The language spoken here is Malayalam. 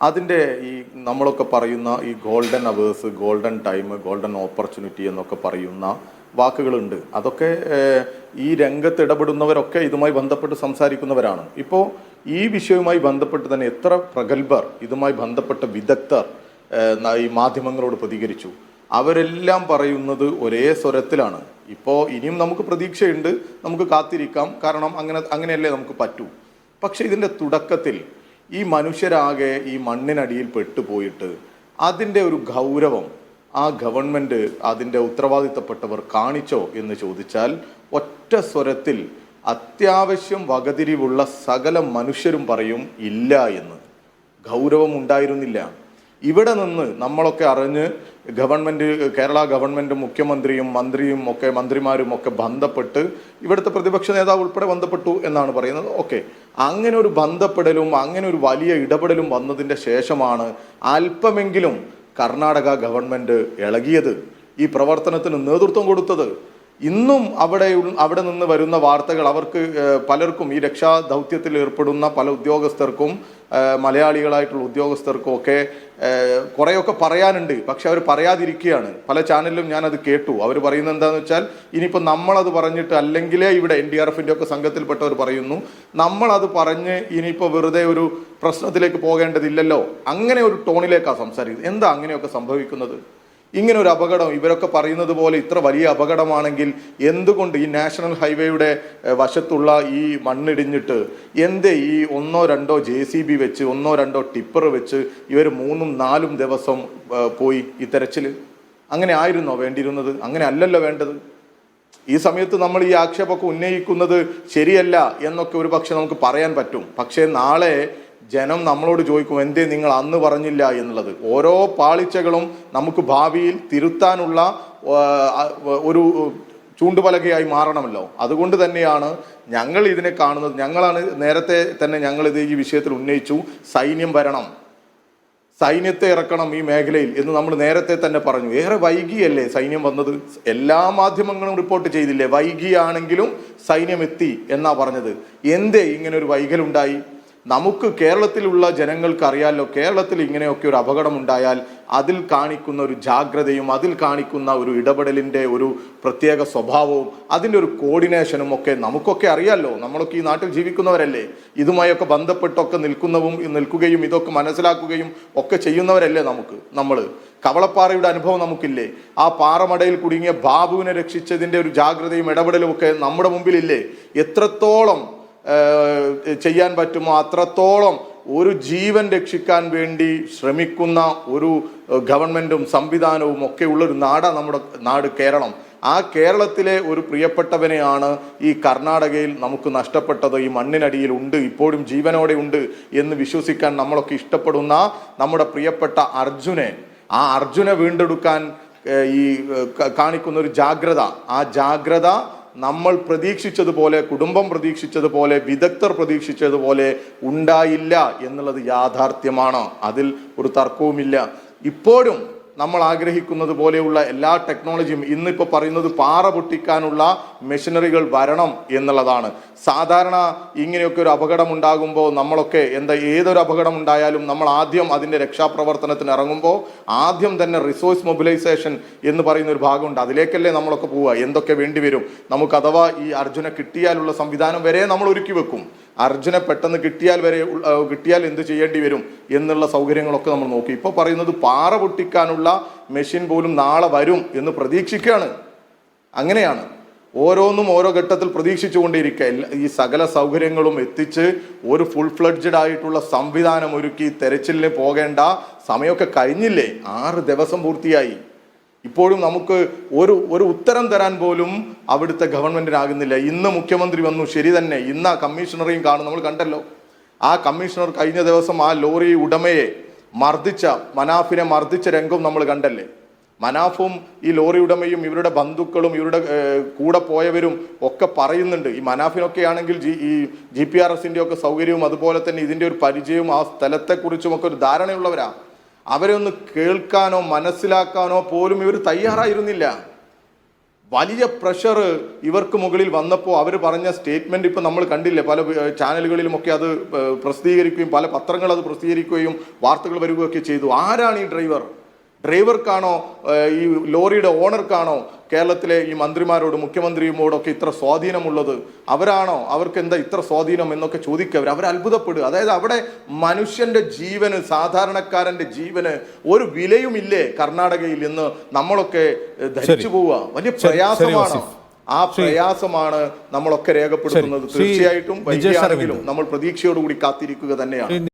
അതിൻ്റെ ഈ നമ്മളൊക്കെ പറയുന്ന ഈ golden hours, golden time, golden opportunity എന്നൊക്കെ പറയുന്ന വാക്കുകളുണ്ട്. അതൊക്കെ ഈ രംഗത്ത് ഇടപെടുന്നവരൊക്കെ ഇതുമായി ബന്ധപ്പെട്ട് സംസാരിക്കുന്നവരാണ്. ഇപ്പോൾ ഈ വിഷയവുമായി ബന്ധപ്പെട്ട് തന്നെ എത്ര പ്രഗത്ഭർ, ഇതുമായി ബന്ധപ്പെട്ട വിദഗ്ധർ ഈ മാധ്യമങ്ങളോട് പ്രതികരിച്ചു. അവരെല്ലാം പറയുന്നത് ഒരേ സ്വരത്തിലാണ്. ഇപ്പോൾ ഇനിയും നമുക്ക് പ്രതീക്ഷയുണ്ട്, നമുക്ക് കാത്തിരിക്കാം. കാരണം അങ്ങനെയല്ലേ നമുക്ക് പറ്റൂ. പക്ഷെ ഇതിൻ്റെ തുടക്കത്തിൽ ഈ മനുഷ്യരാകെ ഈ മണ്ണിനടിയിൽ പെട്ടുപോയിട്ട് അതിൻ്റെ ഒരു ഗൗരവം ആ ഗവൺമെൻറ്, അതിൻ്റെ ഉത്തരവാദിത്തപ്പെട്ടവർ കാണിച്ചോ എന്ന് ചോദിച്ചാൽ ഒറ്റ സ്വരത്തിൽ അത്യാവശ്യം വകതിരിവുള്ള സകല മനുഷ്യരും പറയും ഇല്ല എന്ന്. ഗൗരവം ഉണ്ടായിരുന്നില്ല. ഇവിടെ നിന്ന് നമ്മളൊക്കെ അറിഞ്ഞ് ഗവൺമെൻറ്, കേരള ഗവൺമെൻറ്, മുഖ്യമന്ത്രിയും മന്ത്രിമാരും ഒക്കെ ബന്ധപ്പെട്ട് ഇവിടുത്തെ പ്രതിപക്ഷ നേതാവ് ഉൾപ്പെടെ ബന്ധപ്പെട്ടു എന്നാണ് പറയുന്നത്. ഓക്കെ, അങ്ങനെ ഒരു ബന്ധപ്പെടലും അങ്ങനെ ഒരു വലിയ ഇടപെടലും വന്നതിൻ്റെ ശേഷമാണ് അല്പമെങ്കിലും കർണാടക ഗവൺമെൻറ് ഇളകിയത്, ഈ പ്രവർത്തനത്തിന് നേതൃത്വം കൊടുത്തത്. ഇന്നും അവിടെ നിന്ന് വരുന്ന വാർത്തകൾ അവർക്ക് പലർക്കും, ഈ രക്ഷാദൗത്യത്തിൽ ഏർപ്പെടുന്ന പല ഉദ്യോഗസ്ഥർക്കും, മലയാളികളായിട്ടുള്ള ഉദ്യോഗസ്ഥർക്കും ഒക്കെ കുറേയൊക്കെ പറയാനുണ്ട്. പക്ഷെ അവർ പറയാതിരിക്കുകയാണ്. പല ചാനലിലും ഞാനത് കേട്ടു. അവർ പറയുന്നത് എന്താണെന്ന് വെച്ചാൽ, ഇനിയിപ്പോൾ നമ്മളത് പറഞ്ഞിട്ട്, അല്ലെങ്കിലേ ഇവിടെ NDRFൻ്റെ ഒക്കെ സംഘത്തിൽപ്പെട്ടവർ പറയുന്നു, നമ്മളത് പറഞ്ഞ് ഇനിയിപ്പോൾ വെറുതെ ഒരു പ്രശ്നത്തിലേക്ക് പോകേണ്ടതില്ലല്ലോ, അങ്ങനെ ഒരു ടോണിലേക്കാണ് സംസാരിക്കുന്നത്. എന്താ അങ്ങനെയൊക്കെ സംഭവിക്കുന്നത്? ഇങ്ങനെ ഒരു അപകടം ഇവരൊക്കെ പറയുന്നത് പോലെ ഇത്ര വലിയ അപകടമാണെങ്കിൽ എന്തുകൊണ്ട് ഈ നാഷണൽ ഹൈവേയുടെ വശത്തുള്ള ഈ മണ്ണിടിഞ്ഞിട്ട് എന്തേ ഈ 1-2 JCB വെച്ച് 1-2 ടിപ്പർ വെച്ച് ഇവർ 3-4 ദിവസം പോയി ഈ തെരച്ചിൽ? അങ്ങനെ ആയിരുന്നോ വേണ്ടിയിരുന്നത്? അങ്ങനെ അല്ലല്ലോ വേണ്ടത്. ഈ സമയത്ത് നമ്മൾ ഈ ആക്ഷേപമൊക്കെ ഉന്നയിക്കുന്നത് ശരിയല്ല എന്നൊക്കെ ഒരു പക്ഷെ നമുക്ക് പറയാൻ പറ്റും. പക്ഷേ നാളെ ജനം നമ്മളോട് ചോദിക്കും, എന്തേ നിങ്ങൾ അന്ന് പറഞ്ഞില്ല എന്നുള്ളത്. ഓരോ പാളിച്ചകളും നമുക്ക് ഭാവിയിൽ തിരുത്താനുള്ള ഒരു ചൂണ്ടുപലകയായി മാറണമല്ലോ. അതുകൊണ്ട് തന്നെയാണ് ഞങ്ങൾ ഇതിനെ കാണുന്നത്. ഞങ്ങളാണ് നേരത്തെ തന്നെ ഞങ്ങളിത് ഈ വിഷയത്തിൽ ഉന്നയിച്ചു, സൈന്യം വരണം, സൈന്യത്തെ ഇറക്കണം ഈ മേഖലയിൽ എന്ന് നമ്മൾ നേരത്തെ തന്നെ പറഞ്ഞു. ഏറെ വൈകിയല്ലേ സൈന്യം വന്നത്? എല്ലാ മാധ്യമങ്ങളും റിപ്പോർട്ട് ചെയ്തില്ലേ, വൈകിയാണെങ്കിലും സൈന്യം എത്തി എന്നാ പറഞ്ഞത്. എന്തേ ഇങ്ങനെ ഒരു വൈകലുണ്ടായി? നമുക്ക് കേരളത്തിലുള്ള ജനങ്ങൾക്ക് അറിയാമല്ലോ, കേരളത്തിൽ ഇങ്ങനെയൊക്കെ ഒരു അപകടം ഉണ്ടായാൽ അതിൽ കാണിക്കുന്ന ഒരു ജാഗ്രതയും അതിൽ കാണിക്കുന്ന ഒരു ഇടപെടലിൻ്റെ ഒരു പ്രത്യേക സ്വഭാവവും അതിൻ്റെ ഒരു കോർഡിനേഷനും ഒക്കെ നമുക്കൊക്കെ അറിയാമല്ലോ. നമ്മളൊക്കെ ഈ നാട്ടിൽ ജീവിക്കുന്നവരല്ലേ, ഇതുമായൊക്കെ ബന്ധപ്പെട്ടൊക്കെ നിൽക്കുകയും ഇതൊക്കെ മനസ്സിലാക്കുകയും ഒക്കെ ചെയ്യുന്നവരല്ലേ നമ്മൾ. കവളപ്പാറയുടെ അനുഭവം നമുക്കില്ലേ? ആ പാറമടയിൽ കുടുങ്ങിയ ബാബുവിനെ രക്ഷിച്ചതിൻ്റെ ഒരു ജാഗ്രതയും ഇടപെടലും ഒക്കെ നമ്മുടെ മുമ്പിലില്ലേ? എത്രത്തോളം ചെയ്യാൻ പറ്റുമോ അത്രത്തോളം ഒരു ജീവൻ രക്ഷിക്കാൻ വേണ്ടി ശ്രമിക്കുന്ന ഒരു ഗവൺമെൻറ്റും സംവിധാനവും ഒക്കെ ഉള്ളൊരു നാടാണ് നമ്മുടെ നാട് കേരളം. ആ കേരളത്തിലെ ഒരു പ്രിയപ്പെട്ടവനെയാണ് ഈ കർണാടകയിൽ നമുക്ക് നഷ്ടപ്പെട്ടത്. ഈ മണ്ണിനടിയിൽ ഉണ്ട്, ഇപ്പോഴും ജീവനോടെ ഉണ്ട് എന്ന് വിശ്വസിക്കാൻ നമ്മളൊക്കെ ഇഷ്ടപ്പെടുന്ന നമ്മുടെ പ്രിയപ്പെട്ട ആ അർജുനെ വീണ്ടെടുക്കാൻ ഈ കാണിക്കുന്ന ഒരു ജാഗ്രത, ആ ജാഗ്രത നമ്മൾ പ്രതീക്ഷിച്ചതുപോലെ, കുടുംബം പ്രതീക്ഷിച്ചതുപോലെ, വിദഗ്ധർ പ്രതീക്ഷിച്ചതുപോലെ ഉണ്ടായില്ല എന്നുള്ളത് യാഥാർത്ഥ്യമാണ്. അതിൽ ഒരു തർക്കവുമില്ല. ഇപ്പോഴും നമ്മൾ ആഗ്രഹിക്കുന്നത് പോലെയുള്ള എല്ലാ ടെക്നോളജിയും, ഇന്നിപ്പോൾ പറയുന്നത് പാറ പൊട്ടിക്കാനുള്ള മെഷീനറികൾ വരണം എന്നുള്ളതാണ്. സാധാരണ ഇങ്ങനെയൊക്കെ ഒരു അപകടം ഉണ്ടാകുമ്പോൾ നമ്മളൊക്കെ ഏതൊരു അപകടം ഉണ്ടായാലും നമ്മൾ ആദ്യം അതിൻ്റെ രക്ഷാപ്രവർത്തനത്തിന് ഇറങ്ങുമ്പോൾ ആദ്യം തന്നെ റിസോഴ്സ് മൊബിലൈസേഷൻ എന്ന് പറയുന്ന ഒരു ഭാഗമുണ്ട്. അതിലേക്കല്ലേ നമ്മളൊക്കെ പോവുക. എന്തൊക്കെ വേണ്ടി വരും നമുക്ക്, അഥവാ ഈ അർജുനെ കിട്ടിയാലുള്ള സംവിധാനം വരെ നമ്മൾ ഒരുക്കി വെക്കും. അർജുനെ പെട്ടെന്ന് കിട്ടിയാൽ എന്ത് ചെയ്യേണ്ടി വരും എന്നുള്ള സൗകര്യങ്ങളൊക്കെ നമ്മൾ നോക്കി. ഇപ്പോൾ പറയുന്നത് പാറ പൊട്ടിക്കാനുള്ള മെഷീൻ പോലും നാളെ വരും എന്ന് പ്രതീക്ഷിക്കുകയാണ്. അങ്ങനെയാണ് ഓരോന്നും ഓരോ ഘട്ടത്തിൽ പ്രതീക്ഷിച്ചുകൊണ്ടിരിക്കുക. ഈ സകല സൗകര്യങ്ങളും എത്തിച്ച് ഒരു ഫുൾ ഫ്ലഡ്ജഡ് ആയിട്ടുള്ള സംവിധാനം ഒരുക്കി തെരച്ചിലിന് പോകേണ്ട സമയമൊക്കെ കഴിഞ്ഞില്ലേ? 6 ദിവസം പൂർത്തിയായി. ഇപ്പോഴും നമുക്ക് ഒരു ഉത്തരം തരാൻ പോലും അവിടുത്തെ ഗവൺമെന്റിനാകുന്നില്ല. ഇന്ന് മുഖ്യമന്ത്രി വന്നു, ശരി തന്നെ, ഇന്ന് ആ കമ്മീഷണറെയും നമ്മൾ കണ്ടല്ലോ. ആ കമ്മീഷണർ കഴിഞ്ഞ ദിവസം ആ ലോറി ഉടമയെ മനാഫിനെ മർദ്ദിച്ച രംഗം നമ്മൾ കണ്ടല്ലേ. മനാഫും ഈ ലോറി ഉടമയും ഇവരുടെ ബന്ധുക്കളും ഇവരുടെ കൂടെ പോയവരും ഒക്കെ പറയുന്നുണ്ട്. ഈ മനാഫിനൊക്കെ ആണെങ്കിൽ ഈ GPRSൻ്റെ ഒക്കെ സൗകര്യവും അതുപോലെ തന്നെ ഇതിൻ്റെ ഒരു പരിചയവും ആ സ്ഥലത്തെക്കുറിച്ചും ഒക്കെ ഒരു ധാരണയുള്ളവരാ. അവരെ ഒന്ന് കേൾക്കാനോ മനസ്സിലാക്കാനോ പോലും ഇവർ തയ്യാറായിരുന്നില്ല. വലിയ പ്രഷർ ഇവർക്ക് മുകളിൽ വന്നപ്പോൾ അവർ പറഞ്ഞ സ്റ്റേറ്റ്മെന്റ് ഇപ്പം നമ്മൾ കണ്ടില്ലേ, പല ചാനലുകളിലുമൊക്കെ അത് പ്രസിദ്ധീകരിക്കുകയും പല പത്രങ്ങൾ അത് പ്രസിദ്ധീകരിക്കുകയും വാർത്തകൾ വരികയൊക്കെ ചെയ്തു. ആരാണ് ഈ ഡ്രൈവർ? ഡ്രൈവർക്കാണോ ഈ ലോറിയുടെ ഓണർക്കാണോ കേരളത്തിലെ ഈ മന്ത്രിമാരോട് മുഖ്യമന്ത്രിയോടൊക്കെ ഇത്ര സ്വാധീനമുള്ളത്? അവരാണോ? അവർക്ക് എന്താ ഇത്ര സ്വാധീനം എന്നൊക്കെ ചോദിക്കുക. അവർ അത്ഭുതപ്പെടുക. അതായത് അവിടെ മനുഷ്യന്റെ ജീവന്, സാധാരണക്കാരന്റെ ജീവന് ഒരു വിലയുമില്ലേ കർണാടകയിൽ എന്ന് നമ്മളൊക്കെ ധരിച്ചു പോവുക. വലിയ പ്രയാസമാണ്. ആ പ്രയാസമാണ് നമ്മളൊക്കെ രേഖപ്പെടുത്തുന്നത്. തീർച്ചയായിട്ടും വൈകിയാണെങ്കിലും നമ്മൾ പ്രതീക്ഷയോടുകൂടി കാത്തിരിക്കുക തന്നെയാണ്.